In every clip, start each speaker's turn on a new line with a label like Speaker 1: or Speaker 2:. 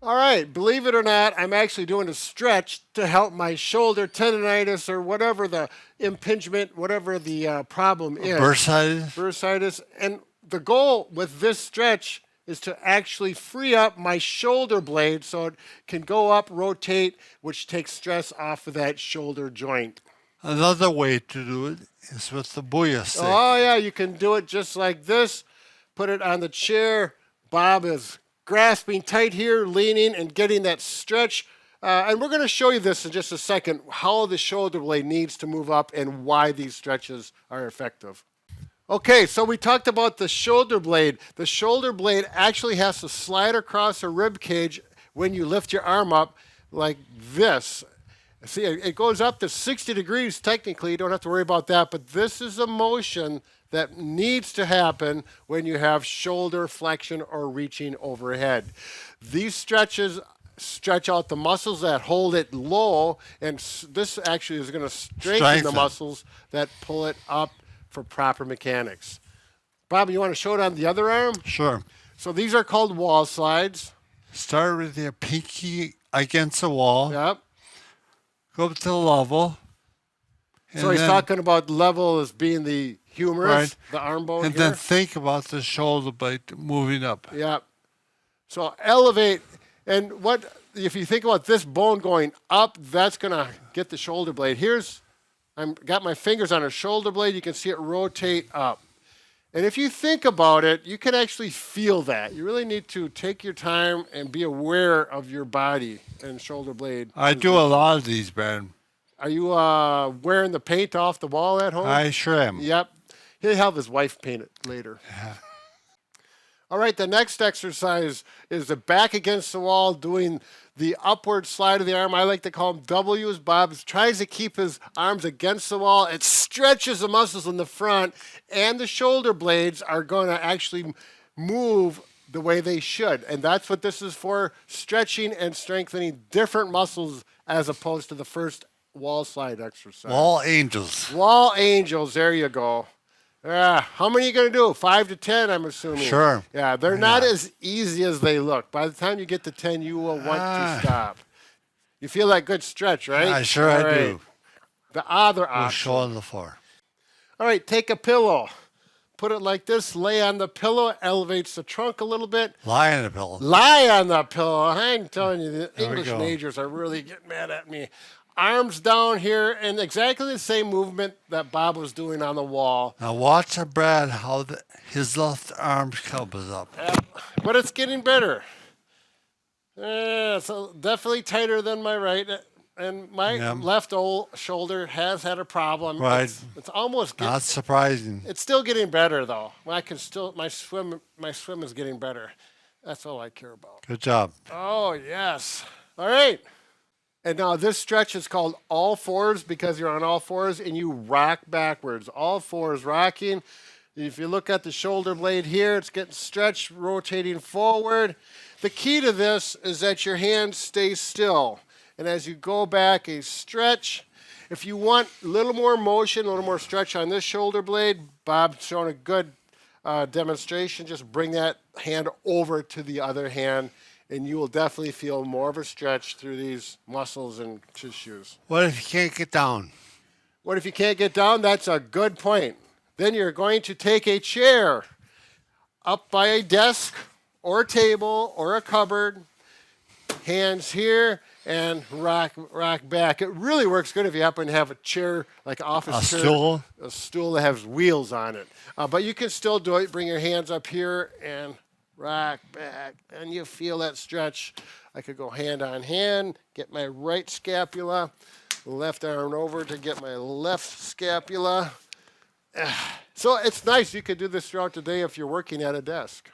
Speaker 1: All right, believe it or not, I'm actually doing a stretch to help my shoulder tendinitis or whatever the impingement, whatever the problem is,
Speaker 2: Bursitis.
Speaker 1: bursitis. And the goal with this stretch is to actually free up my shoulder blade so it can go up, rotate, which takes stress off of that shoulder joint.
Speaker 2: Another way to do it is with the booyah stick.
Speaker 1: Oh, yeah, you can do it just like this. Put it on the chair. Bob is grasping tight here, leaning and getting that stretch. And we're going to show you this in just a second, how the shoulder blade needs to move up and why these stretches are effective. Okay, so we talked about the shoulder blade. The shoulder blade actually has to slide across a rib cage when you lift your arm up like this. See, it goes up to 60 degrees technically. You don't have to worry about that, but this is a motion that needs to happen when you have shoulder flexion or reaching overhead. These stretches stretch out the muscles that hold it low, and this actually is going to strengthen the muscles that pull it up for proper mechanics. Bob, you want to show it on the other arm?
Speaker 2: Sure.
Speaker 1: So these are called wall slides.
Speaker 2: Start with your pinky against the wall.
Speaker 1: Yep.
Speaker 2: Go up to the level.
Speaker 1: So he's talking about level as being the humerus,
Speaker 2: right,
Speaker 1: the arm bone
Speaker 2: and
Speaker 1: here.
Speaker 2: then think about the shoulder blade moving up.
Speaker 1: Yeah. So elevate, and what if you think about this bone going up, that's going to get the shoulder blade. I've got my fingers on a shoulder blade. You can see it rotate up. And if you think about it, you can actually feel that. You really need to take your time and be aware of your body and shoulder blade.
Speaker 2: I do a lot of these, Ben.
Speaker 1: Are you wearing the paint off the wall at home?
Speaker 2: I sure am.
Speaker 1: Yep. He'll have his wife paint it later.
Speaker 2: Yeah.
Speaker 1: All right, the next exercise is the back against the wall, doing the upward slide of the arm. I like to call them W's. Bob tries to keep his arms against the wall. It stretches the muscles in the front, and the shoulder blades are going to actually move the way they should. And that's what this is for, stretching and strengthening different muscles as opposed to the first wall slide exercise.
Speaker 2: Wall angels.
Speaker 1: Wall angels, there you go. How many are you going to do? 5 to 10, I'm assuming.
Speaker 2: Sure.
Speaker 1: Yeah, they're not as easy as they look. By the time you get to 10, you will want to stop. You feel that good stretch, right?
Speaker 2: I sure I do.
Speaker 1: The other
Speaker 2: We'll
Speaker 1: option.
Speaker 2: show on the floor.
Speaker 1: All right, take a pillow. Put it like this. Lay on the pillow. Elevates the trunk a little bit.
Speaker 2: Lie on the pillow.
Speaker 1: Lie on the pillow. I'm telling you, the
Speaker 2: There we
Speaker 1: English
Speaker 2: go.
Speaker 1: majors are really getting mad at me. Arms down here, and exactly the same movement that Bob was doing on the wall.
Speaker 2: Now watch Brad how his left arm comes up.
Speaker 1: But it's getting better. So definitely tighter than my right. And my left shoulder has had a problem.
Speaker 2: Right.
Speaker 1: It's almost
Speaker 2: Not surprising.
Speaker 1: It's still getting better though. I can still my swim is getting better. That's all I care about.
Speaker 2: Good job.
Speaker 1: Oh yes. All right. And now this stretch is called all fours because you're on all fours and you rock backwards. All fours rocking. If you look at the shoulder blade here, it's getting stretched, rotating forward. The key to this is that your hand stays still. And as you go back, a stretch. If you want a little more motion, a little more stretch on this shoulder blade, Bob's showing a good demonstration. Just bring that hand over to the other hand, and you will definitely feel more of a stretch through these muscles and tissues.
Speaker 2: What if you can't get down?
Speaker 1: What if you can't get down? That's a good point. Then you're going to take a chair up by a desk or a table or a cupboard, hands here, and rock back. It really works good if you happen to have a chair, like an office chair. A stool that has wheels on it. But you can still do it. Bring your hands up here and rock back, and you feel that stretch. I could go hand on hand, get my right scapula, left arm over to get my left scapula. So it's nice. You could do this throughout the day if you're working at a desk.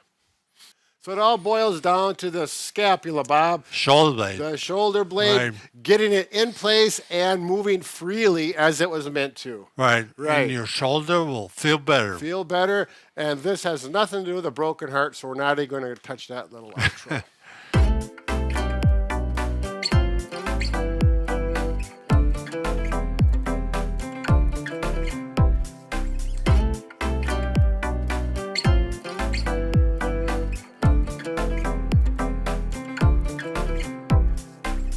Speaker 1: So it all boils down to the scapula, Bob.
Speaker 2: Shoulder blade.
Speaker 1: The shoulder blade, getting it in place and moving freely as it was meant to.
Speaker 2: Right. And your shoulder will feel better.
Speaker 1: Feel better. And this has nothing to do with a broken heart, so we're not even going to touch that little outro.